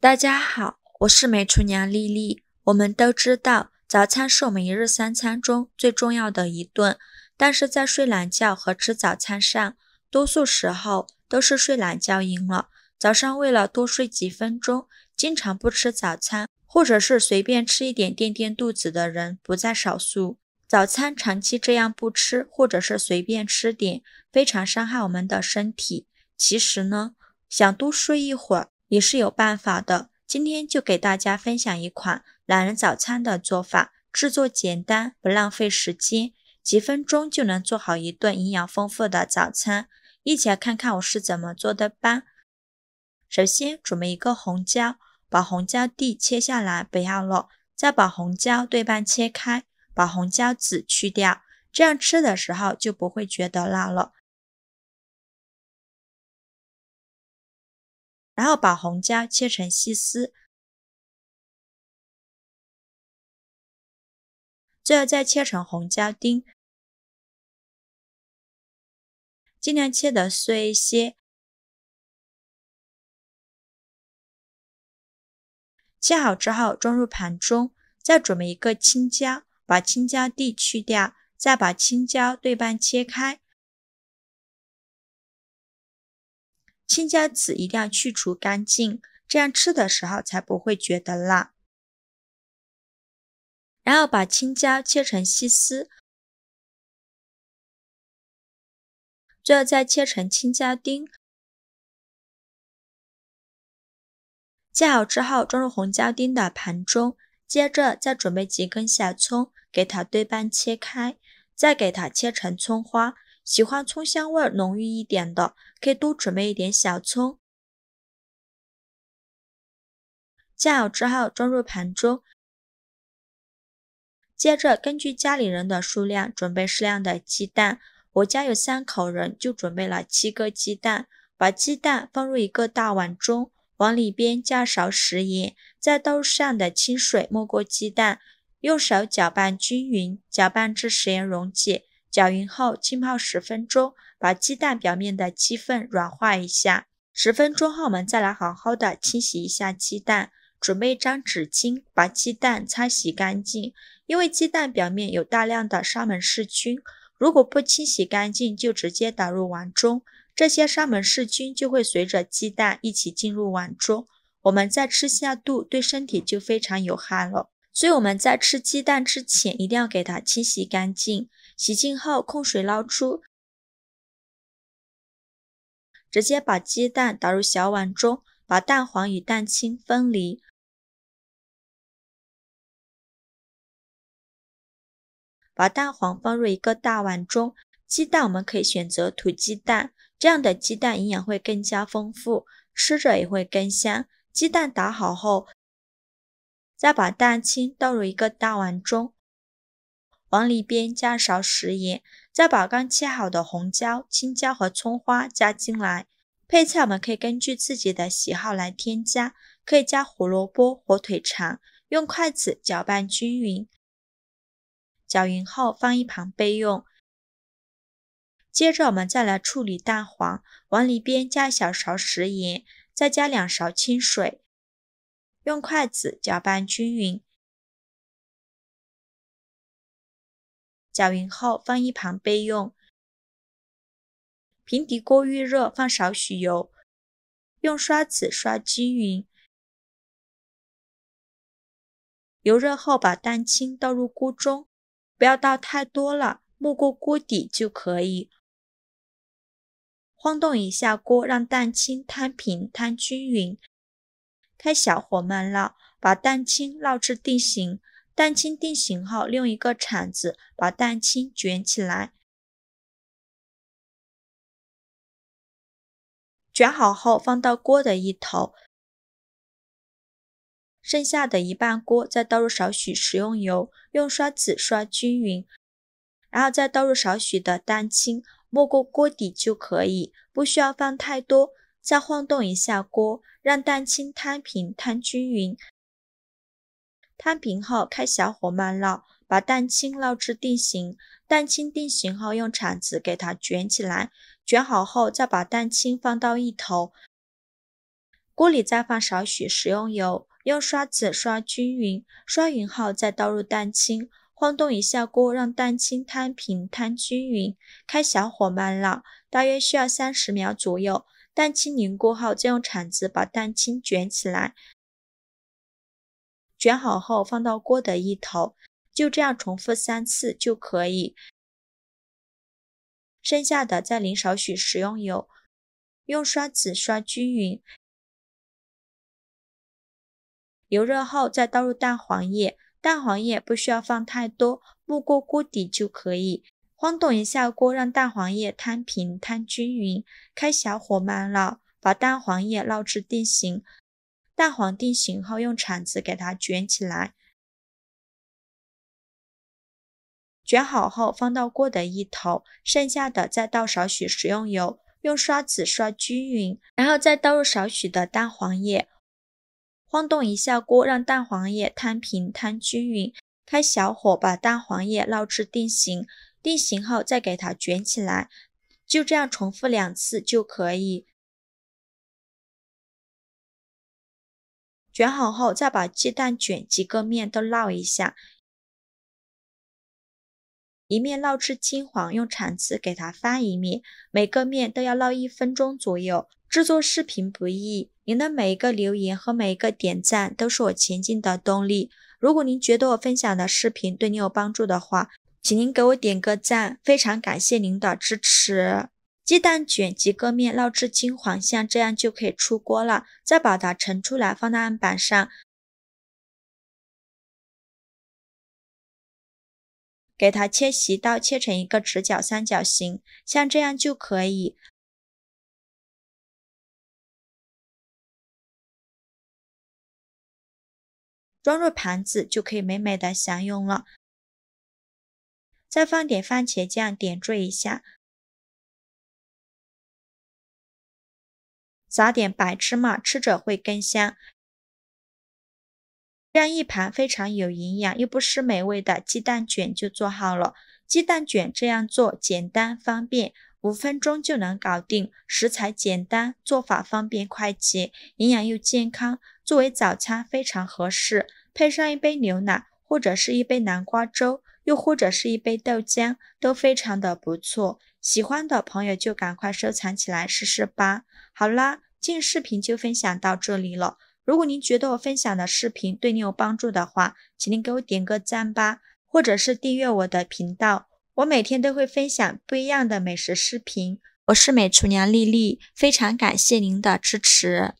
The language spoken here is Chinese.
大家好，我是美厨娘丽丽。我们都知道，早餐是我们一日三餐中最重要的一顿，但是在睡懒觉和吃早餐上，多数时候都是睡懒觉赢了。早上为了多睡几分钟，经常不吃早餐，或者是随便吃一点垫垫肚子的人不在少数。早餐长期这样不吃，或者是随便吃点，非常伤害我们的身体。其实呢，想多睡一会儿也是有办法的。今天就给大家分享一款懒人早餐的做法，制作简单，不浪费时间，几分钟就能做好一顿营养丰富的早餐。一起来看看我是怎么做的吧。首先准备一个红椒，把红椒蒂切下来不要了，再把红椒对半切开，把红椒籽去掉，这样吃的时候就不会觉得辣了。然后把红椒切成细丝，最后再切成红椒丁，尽量切得碎一些。切好之后装入盘中，再准备一个青椒，把青椒蒂去掉，再把青椒对半切开。青椒籽一定要去除干净，这样吃的时候才不会觉得辣。然后把青椒切成细丝，最后再切成青椒丁。切好之后装入红椒丁的盘中，接着再准备几根小葱，给它对半切开，再给它切成葱花。喜欢葱香味浓郁一点的，可以多准备一点小葱。切好之后装入盘中，接着根据家里人的数量准备适量的鸡蛋。我家有3口人，就准备了7个鸡蛋。把鸡蛋放入一个大碗中，往里边加勺食盐，再倒入适量的清水没过鸡蛋，用手搅拌均匀，搅拌至食盐溶解。搅匀后浸泡10分钟，把鸡蛋表面的鸡粪软化一下。10分钟后我们再来好好的清洗一下鸡蛋，准备一张纸巾把鸡蛋擦洗干净。因为鸡蛋表面有大量的沙门氏菌，如果不清洗干净就直接倒入碗中，这些沙门氏菌就会随着鸡蛋一起进入碗中，我们再吃下肚对身体就非常有害了。所以我们在吃鸡蛋之前一定要给它清洗干净，洗净后控水捞出，直接把鸡蛋倒入小碗中，把蛋黄与蛋清分离。把蛋黄放入一个大碗中，鸡蛋我们可以选择土鸡蛋，这样的鸡蛋营养会更加丰富，吃着也会更香。鸡蛋打好后，再把蛋清倒入一个大碗中，往里边加勺食盐，再把刚切好的红椒、青椒和葱花加进来。配菜我们可以根据自己的喜好来添加，可以加胡萝卜、火腿肠，用筷子搅拌均匀。搅匀后放一旁备用。接着我们再来处理蛋黄，往里边加1小勺食盐，再加2勺清水，用筷子搅拌均匀。搅匀后放一旁备用。平底锅预热，放少许油，用刷子刷均匀。油热后把蛋清倒入锅中，不要倒太多了，没过锅底就可以。晃动一下锅，让蛋清摊平摊均匀。开小火慢烙，把蛋清烙至定型。蛋清定型后，利用一个铲子把蛋清卷起来。卷好后放到锅的一头，剩下的一半锅再倒入少许食用油，用刷子刷均匀，然后再倒入少许的蛋清，没过锅底就可以，不需要放太多。再晃动一下锅，让蛋清摊平摊均匀。摊平后开小火慢烙，把蛋清烙至定型。蛋清定型后用铲子给它卷起来，卷好后再把蛋清放到一头，锅里再放少许食用油，用刷子刷均匀，刷匀后再倒入蛋清，晃动一下锅，让蛋清摊平摊均匀，开小火慢烙，大约需要30秒左右。蛋清凝固后，再用铲子把蛋清卷起来，卷好后放到锅的一头，就这样重复3次就可以。剩下的再淋少许食用油，用刷子刷均匀。油热后再倒入蛋黄液，蛋黄液不需要放太多，没过锅底就可以。晃动一下锅，让蛋黄液摊平摊均匀，开小火慢烙，把蛋黄液烙至定型。蛋黄定型后，用铲子给它卷起来。卷好后放到锅的一头，剩下的再倒少许食用油，用刷子刷均匀，然后再倒入少许的蛋黄液，晃动一下锅，让蛋黄液摊平摊均匀，开小火把蛋黄液烙至定型。定型后再给它卷起来，就这样重复2次就可以。卷好后再把鸡蛋卷几个面都烙一下，一面烙至金黄，用铲子给它翻一面，每个面都要烙1分钟左右。制作视频不易，您的每一个留言和每一个点赞都是我前进的动力。如果您觉得我分享的视频对你有帮助的话，请您给我点个赞，非常感谢您的支持。鸡蛋卷几个面烙至金黄，像这样就可以出锅了。再把它盛出来，放在案板上，给它切细刀，切成一个直角三角形，像这样就可以。装入盘子就可以美美的享用了。再放点番茄酱点缀一下，撒点白芝麻，吃着会更香。这样一盘非常有营养又不失美味的鸡蛋卷就做好了。鸡蛋卷这样做简单方便，5分钟就能搞定，食材简单，做法方便快捷，营养又健康，作为早餐非常合适，配上一杯牛奶或者是一杯南瓜粥，又或者是一杯豆浆，都非常的不错。喜欢的朋友就赶快收藏起来试试吧。好啦，今日视频就分享到这里了。如果您觉得我分享的视频对你有帮助的话，请您给我点个赞吧，或者是订阅我的频道。我每天都会分享不一样的美食视频。我是美厨娘丽丽，非常感谢您的支持。